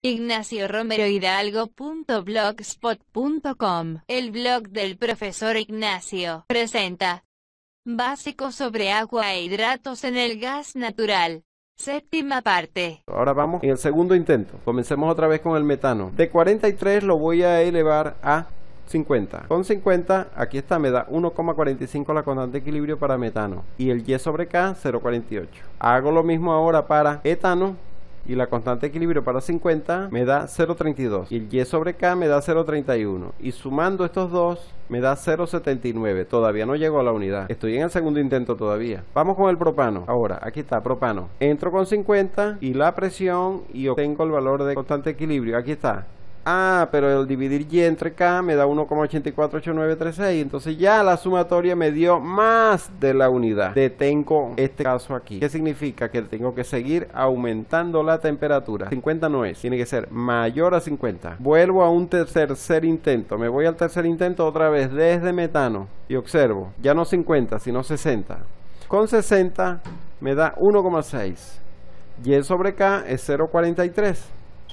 IgnacioRomeroHidalgo.blogspot.com. El blog del profesor Ignacio presenta Básico sobre agua e hidratos en el gas natural. Séptima parte. Ahora vamos en el segundo intento. Comencemos otra vez con el metano. De 43 lo voy a elevar a 50. Con 50, aquí está, me da 1,45 la constante de equilibrio para metano. Y el Y sobre K, 0,48. Hago lo mismo ahora para etano. Y la constante de equilibrio para 50 me da 0,32. Y el Y sobre K me da 0,31. Y sumando estos dos me da 0,79. Todavía no llego a la unidad. Estoy en el segundo intento todavía. Vamos con el propano. Ahora, aquí está, propano. Entro con 50 y la presión y obtengo el valor de constante de equilibrio. Aquí está. Ah, pero el dividir Y entre K me da 1,848936. Entonces ya la sumatoria me dio más de la unidad. Detengo este caso aquí. ¿Qué significa? Que tengo que seguir aumentando la temperatura. 50 no es, tiene que ser mayor a 50. Vuelvo a un tercer intento. Me voy al tercer intento otra vez desde metano. Y observo, ya no 50, sino 60. Con 60 me da 1,6. Y sobre K es 0,43.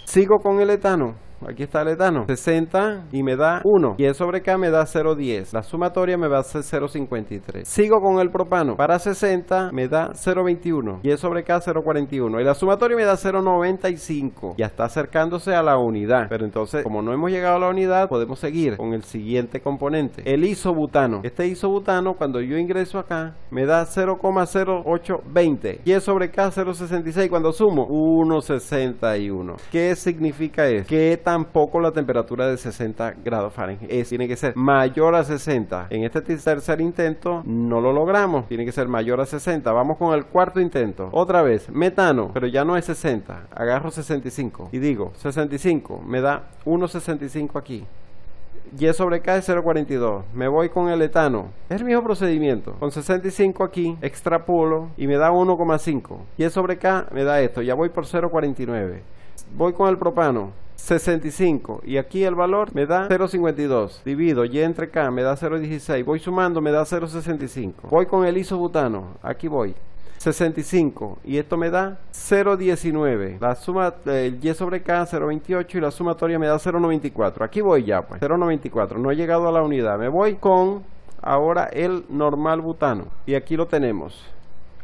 Sigo con el etano. Aquí está el etano, 60 y me da 1. Y sobre K me da 0,10. La sumatoria me va a ser 0,53. Sigo con el propano. Para 60 me da 0,21. Y sobre K 0,41. Y la sumatoria me da 0,95. Ya está acercándose a la unidad. Pero entonces, como no hemos llegado a la unidad, podemos seguir con el siguiente componente. El isobutano. Este isobutano, cuando yo ingreso acá, me da 0,0820. Y sobre K 0,66. Cuando sumo, 1,61. ¿Qué significa eso? Que tampoco la temperatura de 60 grados Fahrenheit tiene que ser mayor a 60. En este tercer intento no lo logramos, tiene que ser mayor a 60. Vamos con el cuarto intento. Otra vez, metano, pero ya no es 60. Agarro 65 y digo 65, me da 1,65 aquí. Y sobre K es 0,42. Me voy con el etano. Es el mismo procedimiento. Con 65 aquí, extrapolo y me da 1,5. Y sobre K me da esto. Ya voy por 0,49. Voy con el propano. 65 y aquí el valor me da 0,52. Divido Y entre K me da 0,16. Voy sumando, me da 0,65. Voy con el isobutano. Aquí voy. 65 y esto me da 0,19. La suma, el Y sobre K 0,28 y la sumatoria me da 0,94. Aquí voy ya pues, 0,94. No he llegado a la unidad. Me voy con ahora el normal butano y aquí lo tenemos.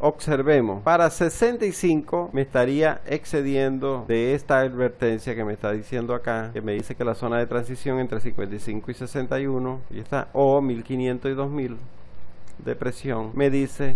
Observemos, para 65 me estaría excediendo de esta advertencia que me está diciendo acá, que me dice que la zona de transición entre 55 y 61, y está, o 1500 y 2000 de presión, me dice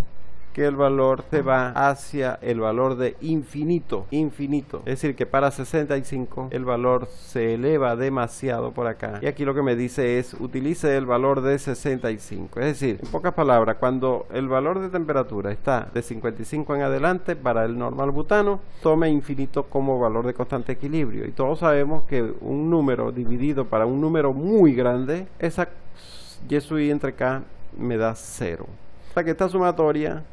que el valor se va hacia el valor de infinito, es decir que para 65 el valor se eleva demasiado por acá, y aquí lo que me dice es utilice el valor de 65, es decir, en pocas palabras, cuando el valor de temperatura está de 55 en adelante para el normal butano, tome infinito como valor de constante equilibrio, y todos sabemos que un número dividido para un número muy grande, esa Y sub I entre K me da 0, hasta que esta sumatoria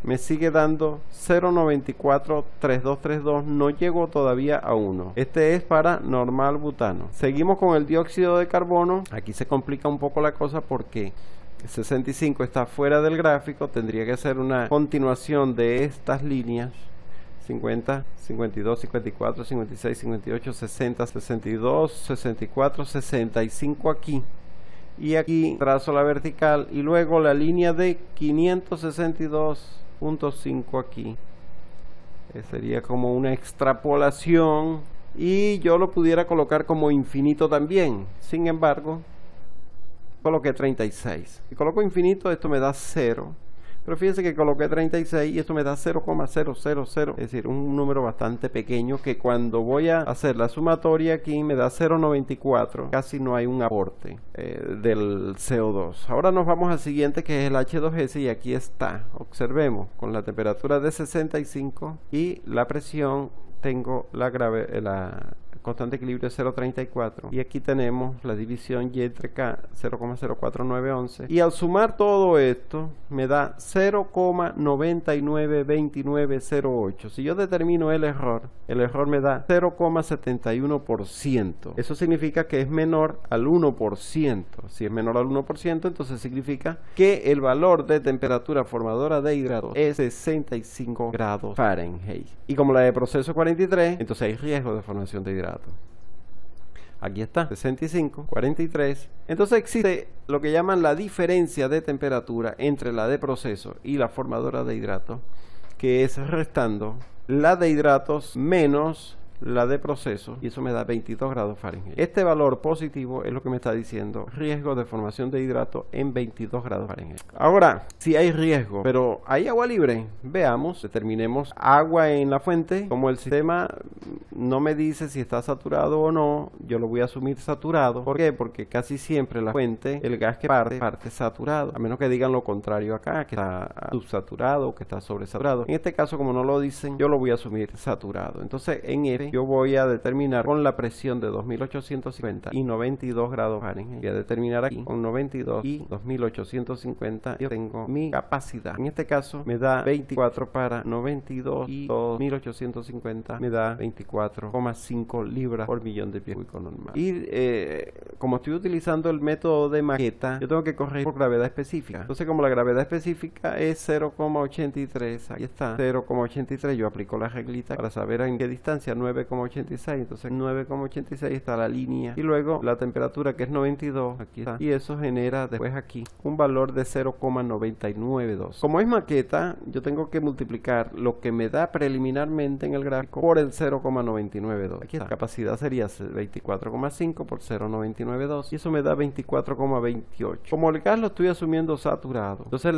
me sigue dando 0,943232, no llegó todavía a 1. Este es para normal butano. Seguimos con el dióxido de carbono. Aquí se complica un poco la cosa porque 65 está fuera del gráfico, tendría que ser una continuación de estas líneas. 50, 52, 54, 56, 58, 60, 62, 64, 65 aquí. Y aquí trazo la vertical y luego la línea de 562.5 aquí. Sería como una extrapolación y yo lo pudiera colocar como infinito también. Sin embargo, coloqué 36. Si coloco infinito, esto me da 0. Pero fíjense que coloqué 36 y esto me da 0,000, es decir, un número bastante pequeño que cuando voy a hacer la sumatoria aquí me da 0,94. Casi no hay un aporte del CO2. Ahora nos vamos al siguiente, que es el H2S, y aquí está. Observemos, con la temperatura de 65 y la presión, tengo la constante de equilibrio es 0,34 y aquí tenemos la división Y entre K 0,04911 y al sumar todo esto me da 0,992908. Si yo determino el error me da 0,71%. Eso significa que es menor al 1%. Si es menor al 1%, entonces significa que el valor de temperatura formadora de hidratos es 65 grados Fahrenheit. Y como la de proceso 43, entonces hay riesgo de formación de hidratos. hidrato. Aquí está, 65, 43. Entonces existe lo que llaman la diferencia de temperatura entre la de proceso y la formadora de hidratos, que es restando la de hidratos menos la de proceso, y eso me da 22 grados Fahrenheit. Este valor positivo es lo que me está diciendo riesgo de formación de hidrato en 22 grados Fahrenheit. Ahora, si hay riesgo, pero hay agua libre, veamos, determinemos agua en la fuente. Como el sistema no me dice si está saturado o no, yo lo voy a asumir saturado. ¿Por qué? Porque casi siempre la fuente, el gas que parte saturado, a menos que digan lo contrario acá, que está subsaturado o que está sobresaturado. En este caso, como no lo dicen, yo lo voy a asumir saturado. Entonces, en F yo voy a determinar con la presión de 2850 y 92 grados Fahrenheit. Voy a determinar aquí con 92 y 2850. Yo tengo mi capacidad. En este caso me da 24 para 92 y 2850 me da 24,5 libras por millón de pies cúbicos normal. Y como estoy utilizando el método de maqueta, yo tengo que correr por gravedad específica. Entonces, como la gravedad específica es 0,83, ahí está, 0,83, yo aplico la reglita para saber en qué distancia, 9,86, entonces 9,86 está la línea, y luego la temperatura, que es 92, aquí está, y eso genera después aquí un valor de 0,992. Como es maqueta, yo tengo que multiplicar lo que me da preliminarmente en el gráfico por el 0,992. Aquí está, la capacidad sería 24,5 por 0,992, y eso me da 24,28. Como el gas lo estoy asumiendo saturado, entonces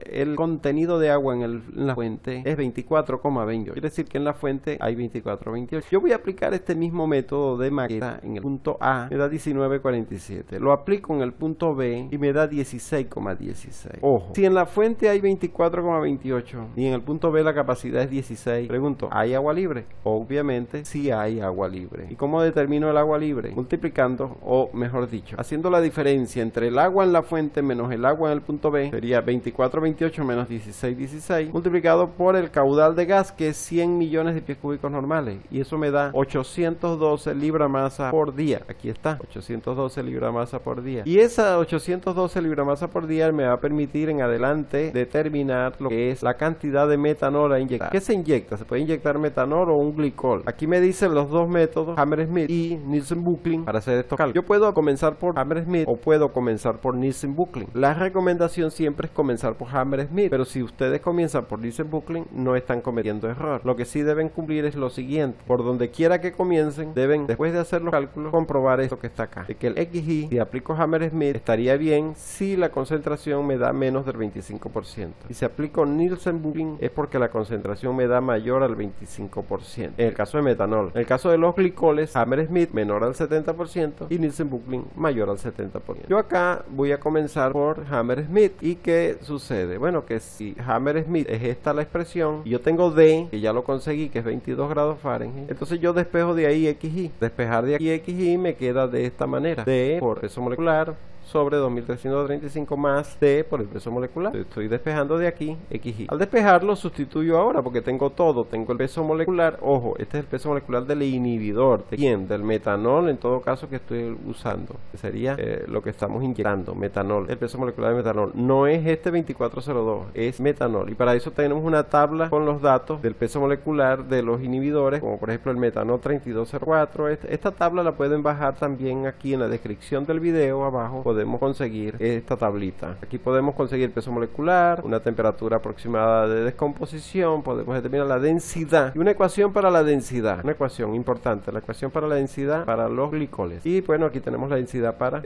el contenido de agua en la fuente es 24,28, quiere decir que en la fuente hay 24,28. Yo voy a aplicar este mismo método de maqueta en el punto A, me da 19,47. Lo aplico en el punto B y me da 16,16. Ojo, si en la fuente hay 24,28 y en el punto B la capacidad es 16, pregunto, ¿hay agua libre? Obviamente sí hay agua libre. ¿Y cómo determino el agua libre? Multiplicando, o mejor dicho, haciendo la diferencia entre el agua en la fuente menos el agua en el punto B, sería 24,28 menos 16,16, multiplicado por el caudal de gas, que es 100 millones de pies cúbicos normales, y eso me da 812 libra masa por día. Aquí está, 812 libra masa por día, y esa 812 libra masa por día me va a permitir en adelante determinar lo que es la cantidad de metanol a inyectar. ¿Qué se inyecta? Se puede inyectar metanol o un glicol. Aquí me dicen los dos métodos, Hammersmith y Nielsen-Bucklin, para hacer estos cálculos. Yo puedo comenzar por Hammersmith o puedo comenzar por Nielsen-Bucklin. La recomendación siempre es comenzar por Hammersmith, pero si ustedes comienzan por Nielsen-Bucklin no están cometiendo error. Lo que sí deben cumplir es lo siguiente: por donde quiera que comiencen, deben, después de hacer los cálculos, comprobar esto que está acá, de que el XY, si aplico Hammersmith, estaría bien si la concentración me da menos del 25%. Y si aplico Nielsen-Bucklin es porque la concentración me da mayor al 25%. En el caso de metanol. En el caso de los glicoles, Hammersmith menor al 70% y Nielsen-Bucklin mayor al 70%. Yo acá voy a comenzar por Hammersmith. ¿Y qué sucede? Bueno, que si Hammersmith es esta la expresión, y yo tengo D, que ya lo conseguí, que es 22 grados Fahrenheit, entonces yo despejo de ahí XY. Despejar de aquí XY me queda de esta manera: D por peso molecular sobre 2335 más D por el peso molecular. Estoy despejando de aquí XY. Al despejarlo sustituyo ahora, porque tengo todo. Tengo el peso molecular. Ojo, este es el peso molecular del inhibidor. ¿De quién? Del metanol, en todo caso, que estoy usando, que sería lo que estamos inyectando, metanol. El peso molecular de metanol no es este 2402, es metanol. Y para eso tenemos una tabla con los datos del peso molecular de los inhibidores, como por ejemplo el metanol 3204. Esta tabla la pueden bajar también aquí en la descripción del video. Abajo podemos conseguir esta tablita. Aquí podemos conseguir peso molecular, una temperatura aproximada de descomposición, podemos determinar la densidad y una ecuación para la densidad, una ecuación importante, la ecuación para la densidad para los glicoles. Y bueno, aquí tenemos la densidad para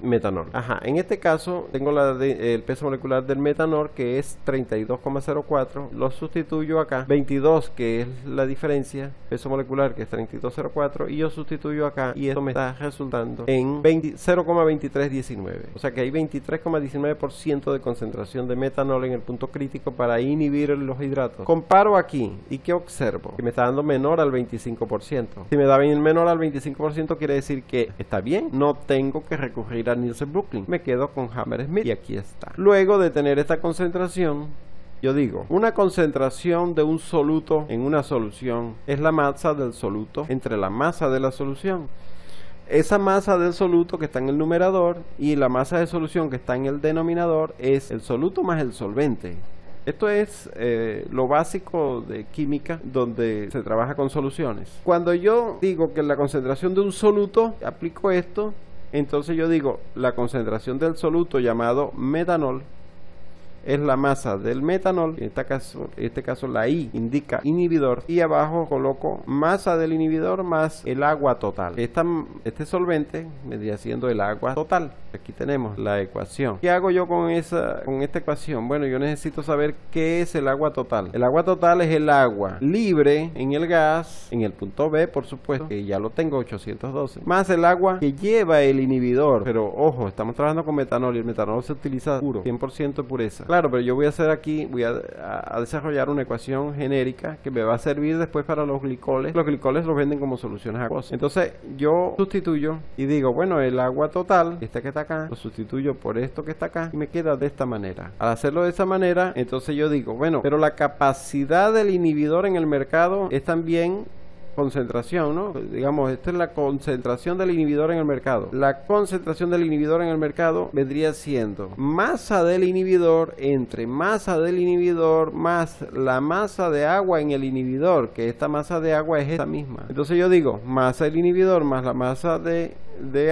metanol. En este caso tengo el peso molecular del metanol, que es 32,04. Lo sustituyo acá, 22, que es la diferencia, peso molecular, que es 32,04, y yo sustituyo acá, y esto me está resultando en 0,2319. O sea que hay 23,19% de concentración de metanol en el punto crítico para inhibir los hidratos. Comparo aquí, ¿y qué observo? Que me está dando menor al 25%. Si me da menor al 25%, quiere decir que está bien, no tengo que recurrir a Nielsen-Bucklin, me quedo con Hammersmith, y aquí está. Luego de tener esta concentración, yo digo, una concentración de un soluto en una solución es la masa del soluto entre la masa de la solución. Esa masa del soluto que está en el numerador y la masa de solución que está en el denominador es el soluto más el solvente. Esto es lo básico de química donde se trabaja con soluciones. Cuando yo digo que la concentración de un soluto, aplico esto, entonces yo digo la concentración del soluto llamado metanol es la masa del metanol, en este caso la I indica inhibidor, y abajo coloco masa del inhibidor más el agua total. Este solvente vendría siendo el agua total. Aquí tenemos la ecuación. ¿Qué hago yo con esta ecuación? Bueno, yo necesito saber qué es el agua total. El agua total es el agua libre en el gas, en el punto B, por supuesto, que ya lo tengo, 812, más el agua que lleva el inhibidor. Pero ojo, estamos trabajando con metanol y el metanol se utiliza puro, 100% pureza. Claro, pero yo voy a hacer aquí, voy a desarrollar una ecuación genérica que me va a servir después para los glicoles. Los glicoles los venden como soluciones acuosas. Entonces yo sustituyo y digo, bueno, el agua total, este que está acá, lo sustituyo por esto que está acá y me queda de esta manera. Al hacerlo de esa manera, entonces yo digo, bueno, pero la capacidad del inhibidor en el mercado es también concentración, ¿no? Digamos, esta es la concentración del inhibidor en el mercado. La concentración del inhibidor en el mercado vendría siendo masa del inhibidor entre masa del inhibidor más la masa de agua en el inhibidor, que esta masa de agua es esta misma. Entonces yo digo, masa del inhibidor más la masa de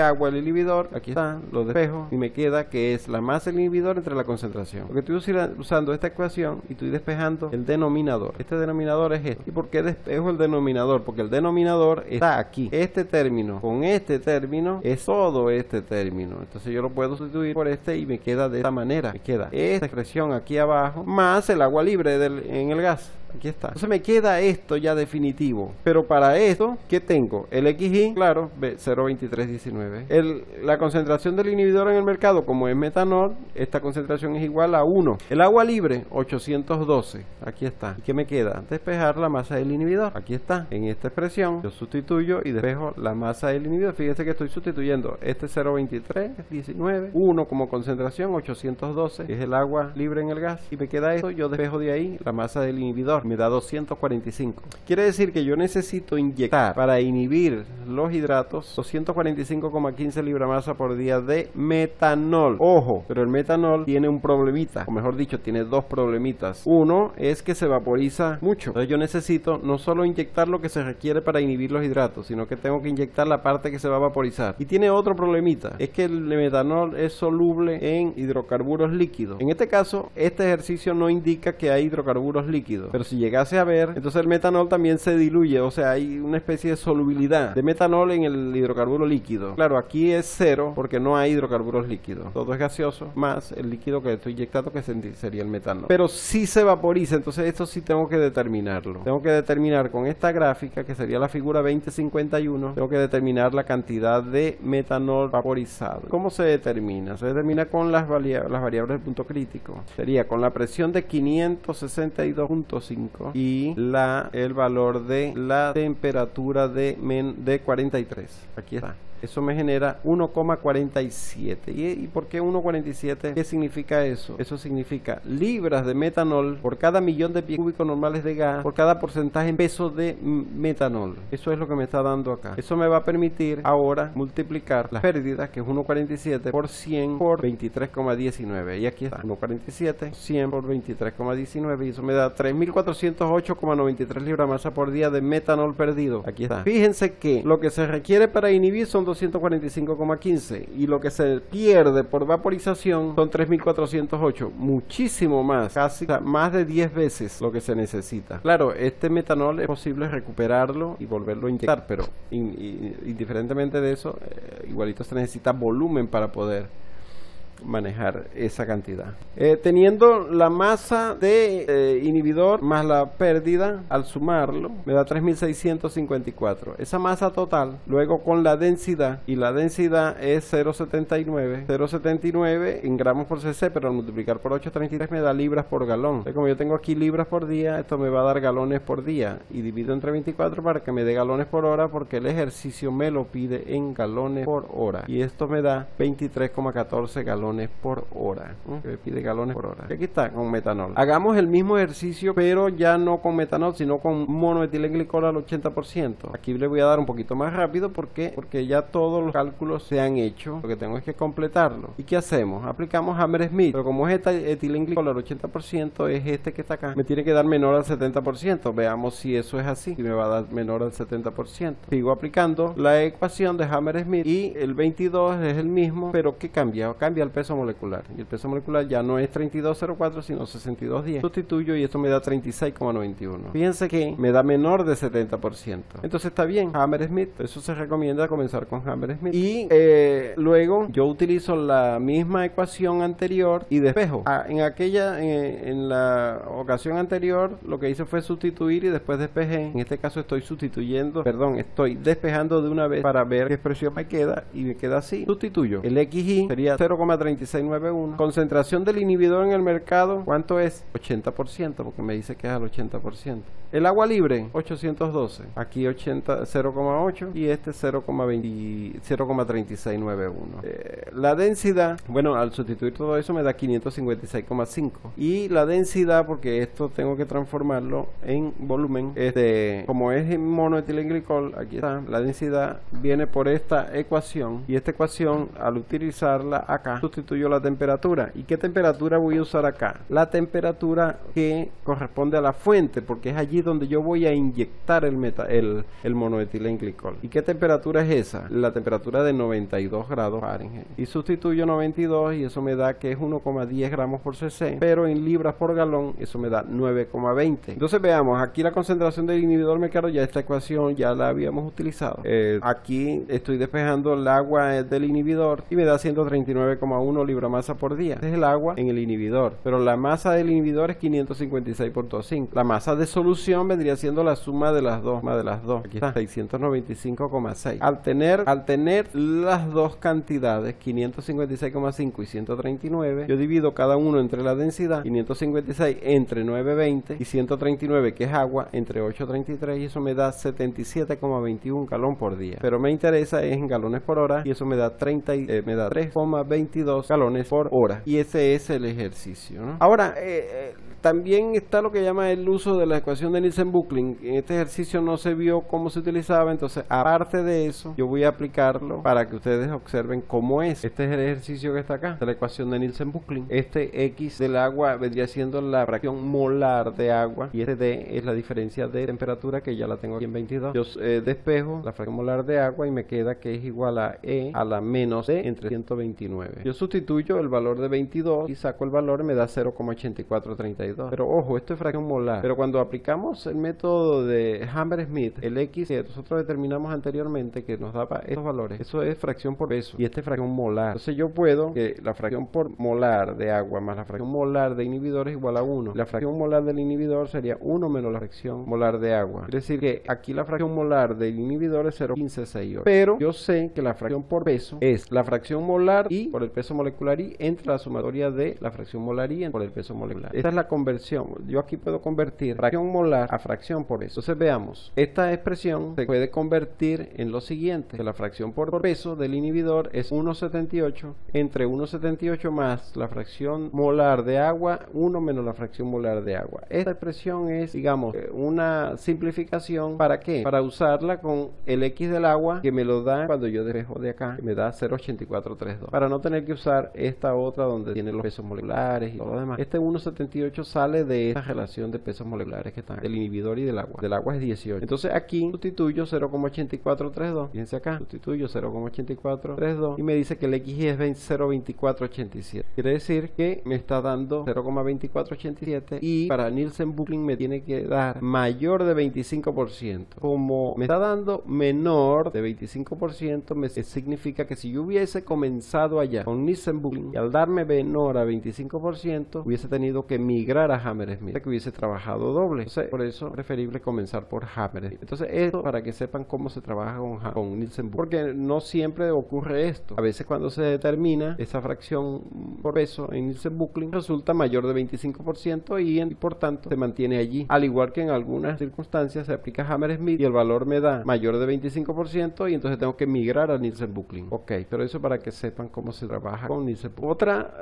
agua del inhibidor, aquí está, lo despejo y me queda que es la masa del inhibidor entre la concentración. Porque estoy usando esta ecuación y estoy despejando el denominador. Este denominador es este. ¿Y por qué despejo el denominador? Porque el denominador está aquí. Este término con este término es todo este término. Entonces yo lo puedo sustituir por este y me queda de esta manera. Me queda esta expresión aquí abajo más el agua libre en el gas. Aquí está. Entonces me queda esto ya definitivo. Pero para esto, ¿qué tengo? El XY, claro, 0.2319. La concentración del inhibidor en el mercado, como es metanol, esta concentración es igual a 1. El agua libre, 812. Aquí está. ¿Y qué me queda? Despejar la masa del inhibidor. Aquí está. En esta expresión, yo sustituyo y despejo la masa del inhibidor. Fíjense que estoy sustituyendo este 0.2319, 1 como concentración, 812, que es el agua libre en el gas. Y me queda esto, yo despejo de ahí la masa del inhibidor. Me da 245. Quiere decir que yo necesito inyectar para inhibir los hidratos 245,15 libra-masa por día de metanol. Ojo, pero el metanol tiene un problemita, o mejor dicho, tiene dos problemitas. Uno es que se vaporiza mucho. Entonces yo necesito no solo inyectar lo que se requiere para inhibir los hidratos, sino que tengo que inyectar la parte que se va a vaporizar. Y tiene otro problemita, es que el metanol es soluble en hidrocarburos líquidos. En este caso, este ejercicio no indica que hay hidrocarburos líquidos, pero si llegase a ver, entonces el metanol también se diluye, o sea, hay una especie de solubilidad de metanol en el hidrocarburo líquido. Claro, aquí es cero porque no hay hidrocarburos líquidos, todo es gaseoso más el líquido que estoy inyectando, que sería el metanol. Pero si se vaporiza, entonces esto sí tengo que determinarlo. Tengo que determinar con esta gráfica, que sería la figura 2051, tengo que determinar la cantidad de metanol vaporizado. ¿Cómo se determina? Se determina con las variables del punto crítico. Sería con la presión de 562.5 y el valor de la temperatura de 43. Aquí está. Eso me genera 1,47. ¿Y por qué 1,47? ¿Qué significa eso? Eso significa libras de metanol por cada millón de pies cúbicos normales de gas, por cada porcentaje en peso de metanol. Eso es lo que me está dando acá. Eso me va a permitir ahora multiplicar las pérdidas, que es 1,47 por 100 por 23,19. Y aquí está, 1,47, 100 por 23,19. Y eso me da 3.408,93 libras-masa por día de metanol perdido. Aquí está. Fíjense que lo que se requiere para inhibir son 245,15 y lo que se pierde por vaporización son 3.408, muchísimo más, casi más de 10 veces lo que se necesita. Claro, este metanol es posible recuperarlo y volverlo a inyectar, pero indiferentemente de eso, igualito se necesita volumen para poder manejar esa cantidad. Teniendo la masa de inhibidor más la pérdida, al sumarlo me da 3.654. Esa masa total, luego con la densidad, y la densidad es 0,79 en gramos por cc, pero al multiplicar por 8,33 me da libras por galón. Entonces, como yo tengo aquí libras por día, esto me va a dar galones por día, y divido entre 24 para que me dé galones por hora, porque el ejercicio me lo pide en galones por hora, y esto me da 23,14 galones galones por hora. Que me pide galones por hora. Y aquí está con metanol. Hagamos el mismo ejercicio, pero ya no con metanol, sino con monoetilenglicol al 80%. Aquí le voy a dar un poquito más rápido porque ya todos los cálculos se han hecho. Lo que tengo es que completarlo. ¿Y qué hacemos? Aplicamos Hammersmith, pero como es etilenglicol al 80%, es este que está acá. Me tiene que dar menor al 70%. Veamos si eso es así. Si me va a dar menor al 70%. Sigo aplicando la ecuación de Hammersmith y el 22 es el mismo, pero ¿qué cambia? Cambia el peso molecular. Y el peso molecular ya no es 32,04, sino 62,10. Sustituyo y esto me da 36,91. Fíjense que me da menor de 70%. Entonces está bien, Hammersmith. Eso se recomienda comenzar con Hammersmith. Y luego yo utilizo la misma ecuación anterior y despejo. En la ocasión anterior lo que hice fue sustituir y después despejé. En este caso estoy despejando de una vez para ver qué expresión me queda y me queda así. Sustituyo. El XY sería 0,3691. Concentración del inhibidor en el mercado, ¿cuánto es? 80%, porque me dice que es al 80%. El agua libre, 812. Aquí 0,8 y este 0,3691. La densidad, bueno, al sustituir todo eso me da 556,5. Y la densidad, porque esto tengo que transformarlo en volumen, como es en monoetilenglicol, aquí está, la densidad viene por esta ecuación, y esta ecuación al utilizarla acá, sustituyo la temperatura. ¿Y qué temperatura voy a usar acá? La temperatura que corresponde a la fuente, porque es allí donde yo voy a inyectar el monoetilenglicol. ¿Y qué temperatura es esa? La temperatura de 92 grados Fahrenheit. Y sustituyo 92 y eso me da que es 1,10 gramos por cc, pero en libras por galón eso me da 9,20. Entonces veamos, aquí la concentración del inhibidor mercado, ya esta ecuación ya la habíamos utilizado. Aquí estoy despejando el agua del inhibidor y me da 139,1 libra masa por día. Este es el agua en el inhibidor, pero la masa del inhibidor es 556,5. La masa de solución vendría siendo la suma de las dos. Aquí está, 695,6. Al tener las dos cantidades, 556,5 y 139, yo divido cada uno entre la densidad, 556 entre 920 y 139, que es agua, entre 833, y eso me da 77,21 galón por día. Pero me interesa es en galones por hora y eso me da 3,22 galones por hora. Y ese es el ejercicio, ¿no? Ahora, también está lo que llama el uso de la ecuación de Nielsen-Bucklin. En este ejercicio no se vio cómo se utilizaba, entonces aparte de eso yo voy a aplicarlo para que ustedes observen cómo es. Este es el ejercicio que está acá, de la ecuación de Nielsen-Bucklin. Este X del agua vendría siendo la fracción molar de agua y este D es la diferencia de temperatura, que ya la tengo aquí en 22. Yo despejo la fracción molar de agua y me queda que es igual a E a la menos D entre 129. Yo sustituyo el valor de 22 y saco el valor y me da 0,8432. Pero ojo, esto es fracción molar. Pero cuando aplicamos el método de Hammersmith, el X que nosotros determinamos anteriormente, que nos daba estos valores, eso es fracción por peso y este es fracción molar. Entonces yo puedo que la fracción por molar de agua más la fracción molar de inhibidor es igual a 1. La fracción molar del inhibidor sería 1 menos la fracción molar de agua. Es decir que aquí la fracción molar del inhibidor es 0,1568. Pero yo sé que la fracción por peso es la fracción molar y por el peso molecular y entre la sumatoria de la fracción molar y por el peso molecular. Esta es la conversión. Yo aquí puedo convertir fracción molar a fracción por peso. Entonces veamos, esta expresión se puede convertir en lo siguiente, que la fracción por peso del inhibidor es 1,78 entre 1,78 más la fracción molar de agua, 1 menos la fracción molar de agua. Esta expresión es, digamos, una simplificación. ¿Para qué? Para usarla con el X del agua, que me lo da cuando yo despejo de acá, que me da 0,8432, para no tener que usar esta otra donde tiene los pesos moleculares y todo lo demás. Este 1,78 sale de esta relación de pesos moleculares que están del inhibidor y del agua. Del agua es 18. Entonces aquí sustituyo 0,8432. Fíjense acá, sustituyo 0,8432 y me dice que el XY es 0,2487. Quiere decir que me está dando 0,2487 y para Nielsen-Bucklin me tiene que dar mayor de 25%. Como me está dando menor de 25%, significa que si yo hubiese comenzado allá con Nielsen-Bucklin y al darme menor a 25%, hubiese tenido que migrar migrar a Hammersmith, que hubiese trabajado doble. Entonces, por eso es preferible comenzar por Hammersmith. Entonces, esto para que sepan cómo se trabaja con Nielsen Booking, porque no siempre ocurre esto. A veces cuando se determina esa fracción por peso en Nielsen Booking resulta mayor de 25% y por tanto se mantiene allí. Al igual que en algunas circunstancias se aplica Hammersmith y el valor me da mayor de 25% y entonces tengo que migrar a Nielsen Booking. Ok, pero eso para que sepan cómo se trabaja con Nielsen Booking. Otra,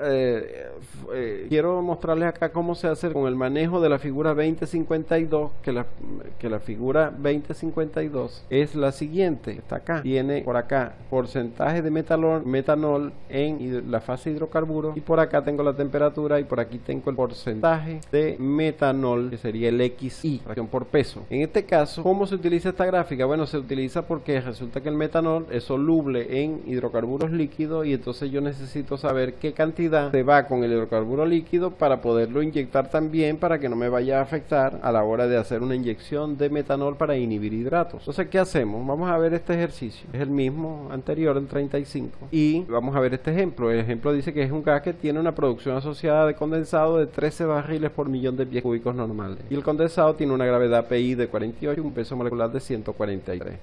quiero mostrarles acá cómo se hace con el manejo de la figura 2052, que la figura 2052 es la siguiente. Está acá. Tiene por acá porcentaje de metanol en la fase hidrocarburo y por acá tengo la temperatura y por aquí tengo el porcentaje de metanol, que sería el XI, fracción por peso. En este caso, ¿cómo se utiliza esta gráfica? Bueno, se utiliza porque resulta que el metanol es soluble en hidrocarburos líquidos y entonces yo necesito saber qué cantidad se va con el hidrocarburo líquido para poderlo inyectar también, para que no me vaya a afectar a la hora de hacer una inyección de metanol para inhibir hidratos. Entonces, ¿qué hacemos? Vamos a ver este ejercicio. Es el mismo anterior, el 35. Y vamos a ver este ejemplo. El ejemplo dice que es un gas que tiene una producción asociada de condensado de 13 barriles por millón de pies cúbicos normales. Y el condensado tiene una gravedad PI de 48 y un peso molecular de 143.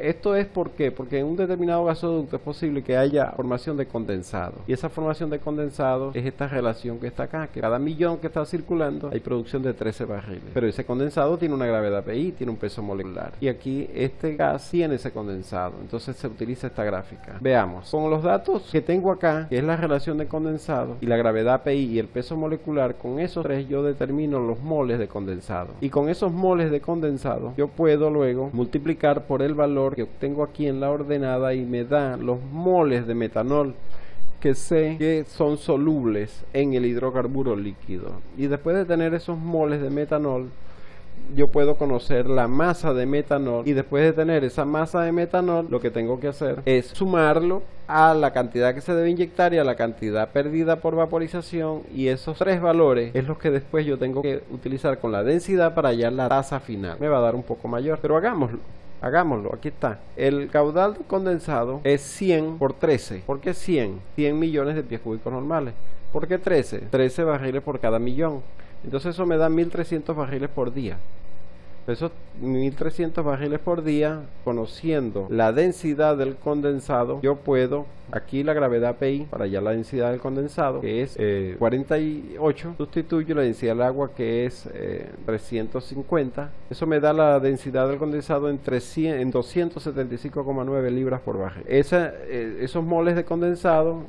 Esto es ¿por qué? Porque en un determinado gasoducto es posible que haya formación de condensado. Y esa formación de condensado es esta relación que está acá, que cada millón que está circulando hay producción de 13 barriles. Pero ese condensado tiene una gravedad PI, tiene un peso molecular. Y aquí este gas tiene ese condensado. Entonces se utiliza esta gráfica. Veamos. Con los datos que tengo acá, que es la relación de condensado y la gravedad PI y el peso molecular, con esos tres yo determino los moles de condensado. Y con esos moles de condensado yo puedo luego multiplicar por el valor que obtengo aquí en la ordenada y me da los moles de metanol que sé que son solubles en el hidrocarburo líquido. Y después de tener esos moles de metanol, yo puedo conocer la masa de metanol, y después de tener esa masa de metanol, lo que tengo que hacer es sumarlo a la cantidad que se debe inyectar y a la cantidad perdida por vaporización, y esos tres valores es los que después yo tengo que utilizar con la densidad para hallar la tasa final. Me va a dar un poco mayor, pero hagámoslo, aquí está. El caudal de condensado es 100 por 13. ¿Por qué 100? 100 millones de pies cúbicos normales. ¿Por qué 13? 13 barriles por cada millón. Entonces eso me da 1300 barriles por día. Esos 1300 barriles por día, conociendo la densidad del condensado, yo puedo, aquí la gravedad PI, para hallar la densidad del condensado, que es 48, sustituyo la densidad del agua, que es 350. Eso me da la densidad del condensado en 275,9 libras por barril. Esos moles de condensado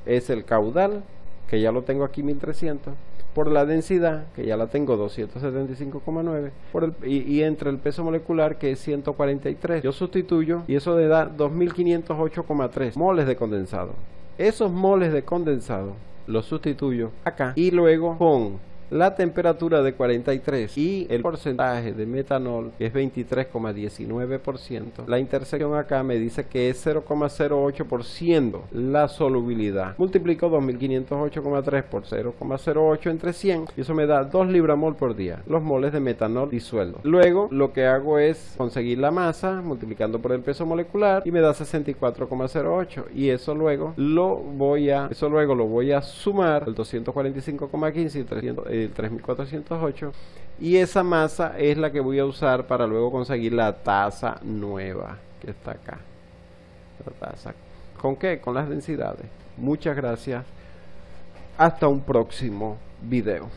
es el caudal, que ya lo tengo aquí 1300, por la densidad, que ya la tengo 275,9, y entre el peso molecular, que es 143. Yo sustituyo y eso le da 2508,3 moles de condensado. Esos moles de condensado los sustituyo acá, y luego con la temperatura de 43 y el porcentaje de metanol, que es 23,19%, la intersección acá me dice que es 0,08% la solubilidad. Multiplico 2508,3 por 0,08 entre 100 y eso me da 2 libramol por día, los moles de metanol disueltos. Luego lo que hago es conseguir la masa multiplicando por el peso molecular y me da 64,08, y eso luego lo voy a sumar al 245,15 y 3408, y esa masa es la que voy a usar para luego conseguir la tasa nueva que está acá. La tasa. ¿Con qué? Con las densidades. Muchas gracias. Hasta un próximo video.